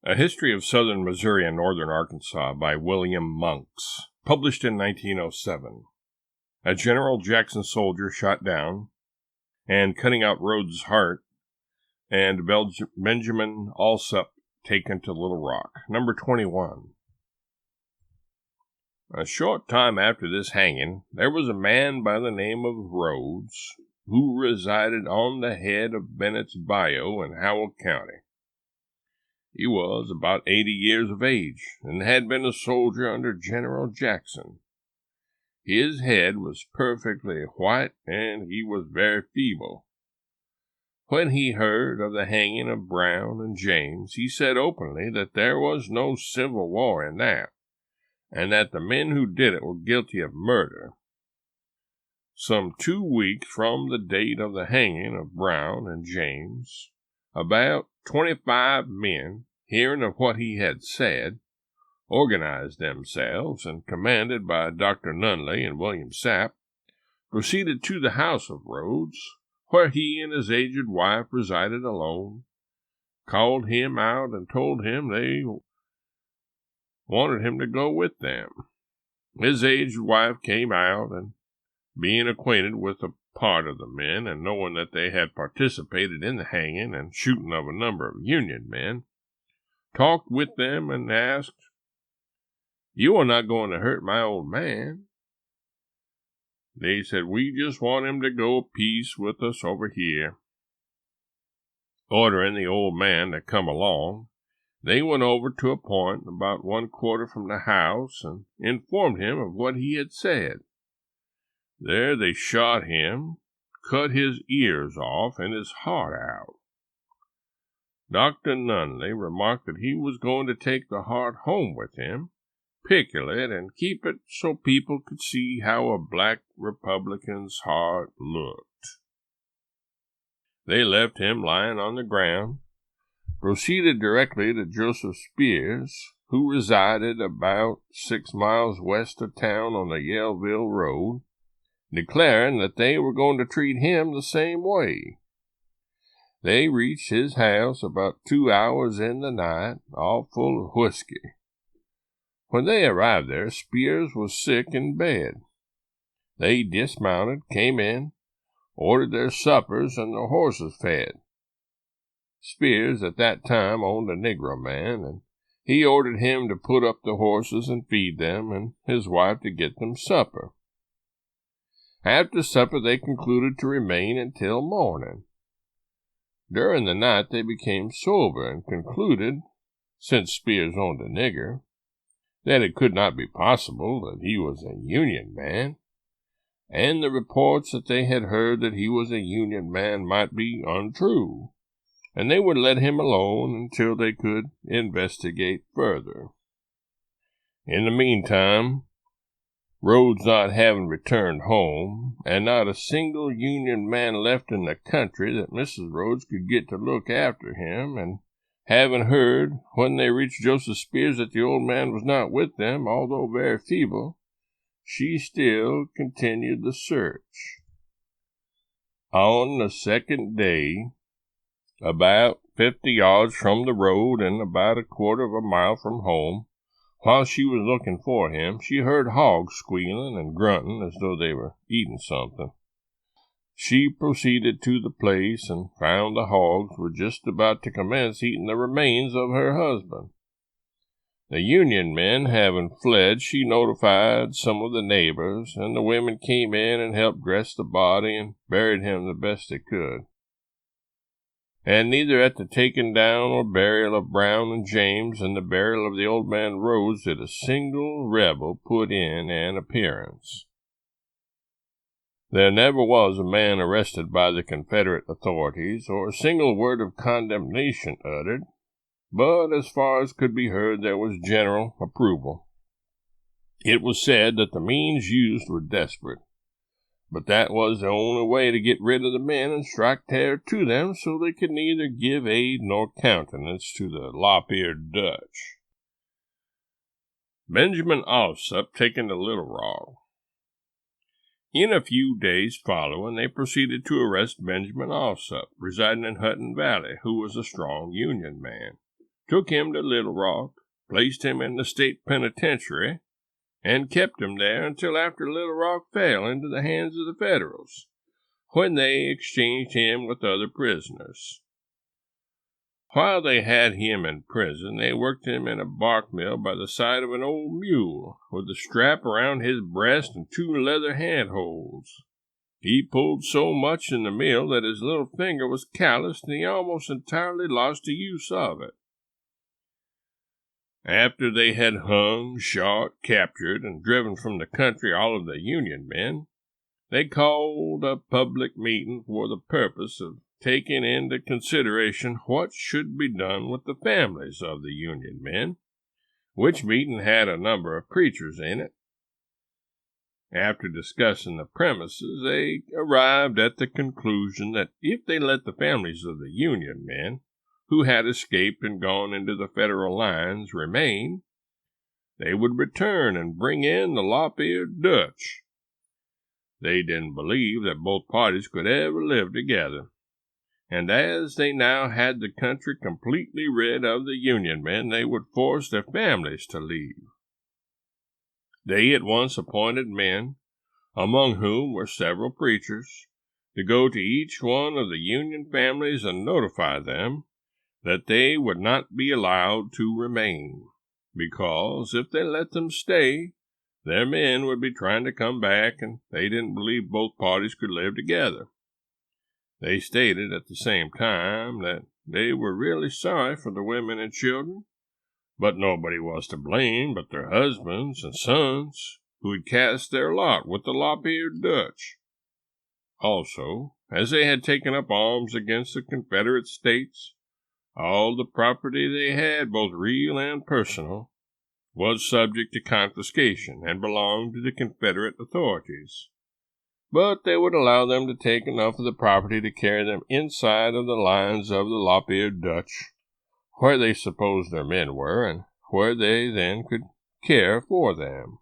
A History of Southern Missouri and Northern Arkansas by William Monks, published in 1907. A General Jackson soldier shot down, and cutting out Rhodes' heart, and Benjamin Alsup taken to Little Rock. Number 21. A short time after this hanging, there was a man by the name of Rhodes, who resided on the head of Bennett's Bayou in Howell County. He was about 80 years of age, and had been a soldier under General Jackson. His head was perfectly white, and he was very feeble. When he heard of the hanging of Brown and James, he said openly that there was no civil war in that, and that the men who did it were guilty of murder. Some 2 weeks from the date of the hanging of Brown and James, about 25 men, hearing of what he had said, organized themselves, and commanded by Dr. Nunley and William Sapp, proceeded to the house of Rhodes, where he and his aged wife resided alone, called him out, and told him they wanted him to go with them. His aged wife came out, and being acquainted with a part of the men, and knowing that they had participated in the hanging and shooting of a number of Union men, talked with them and asked, "You are not going to hurt my old man?" They said, "We just want him to go a piece with us over here." Ordering the old man to come along, they went over to a point about 1/4 from the house and informed him of what he had said. There they shot him, cut his ears off and his heart out. Dr. Nunley remarked that he was going to take the heart home with him, pickle it, and keep it so people could see how a black Republican's heart looked. They left him lying on the ground, proceeded directly to Joseph Spears, who resided about 6 miles west of town on the Yellville Road, declaring that they were going to treat him the same way. They reached his house about 2 hours in the night, all full of whiskey. When they arrived there, Spears was sick in bed. They dismounted, came in, ordered their suppers, and the horses fed. Spears at that time owned a Negro man, and he ordered him to put up the horses and feed them, and his wife to get them supper. After supper they concluded to remain until morning. During the night they became sober and concluded, since Spears owned a nigger, that it could not be possible that he was a Union man, and the reports that they had heard that he was a Union man might be untrue, and they would let him alone until they could investigate further. In the meantime, Rhodes not having returned home, and not a single Union man left in the country that Mrs. Rhodes could get to look after him, and having heard, when they reached Joseph Spears, that the old man was not with them, although very feeble, she still continued the search. On the second day, about 50 yards from the road and about 1/4 of a mile from home, while she was looking for him, she heard hogs squealing and grunting as though they were eating something. She proceeded to the place and found the hogs were just about to commence eating the remains of her husband. The Union men having fled, she notified some of the neighbors, and the women came in and helped dress the body and buried him the best they could. And neither at the taking down or burial of Brown and James and the burial of the old man Rhodes did a single rebel put in an appearance. There never was a man arrested by the Confederate authorities, or a single word of condemnation uttered, but as far as could be heard there was general approval. It was said that the means used were desperate, but that was the only way to get rid of the men and strike terror to them, so they could neither give aid nor countenance to the lop-eared Dutch. Benjamin Alsup taken to Little Rock. In a few days following, they proceeded to arrest Benjamin Alsup, residing in Hutton Valley, who was a strong Union man, took him to Little Rock, placed him in the state penitentiary, and kept him there until after Little Rock fell into the hands of the Federals, when they exchanged him with other prisoners. While they had him in prison, they worked him in a bark mill by the side of an old mule, with a strap around his breast and 2 leather handholds. He pulled so much in the mill that his little finger was calloused, and he almost entirely lost the use of it. After they had hung, shot, captured, and driven from the country all of the Union men, they called a public meeting for the purpose of taking into consideration what should be done with the families of the Union men, which meeting had a number of preachers in it. After discussing the premises, they arrived at the conclusion that if they let the families of the Union men, who had escaped and gone into the Federal lines, remain, they would return and bring in the lop-eared Dutch. They didn't believe that both parties could ever live together, and as they now had the country completely rid of the Union men, they would force their families to leave. They at once appointed men, among whom were several preachers, to go to each one of the Union families and notify them that they would not be allowed to remain, because if they let them stay, their men would be trying to come back, and they didn't believe both parties could live together. They stated at the same time that they were really sorry for the women and children, but nobody was to blame but their husbands and sons, who had cast their lot with the lop-eared Dutch. Also, as they had taken up arms against the Confederate States, all the property they had, both real and personal, was subject to confiscation and belonged to the Confederate authorities. But they would allow them to take enough of the property to carry them inside of the lines of the lop-eared Dutch, where they supposed their men were, and where they then could care for them.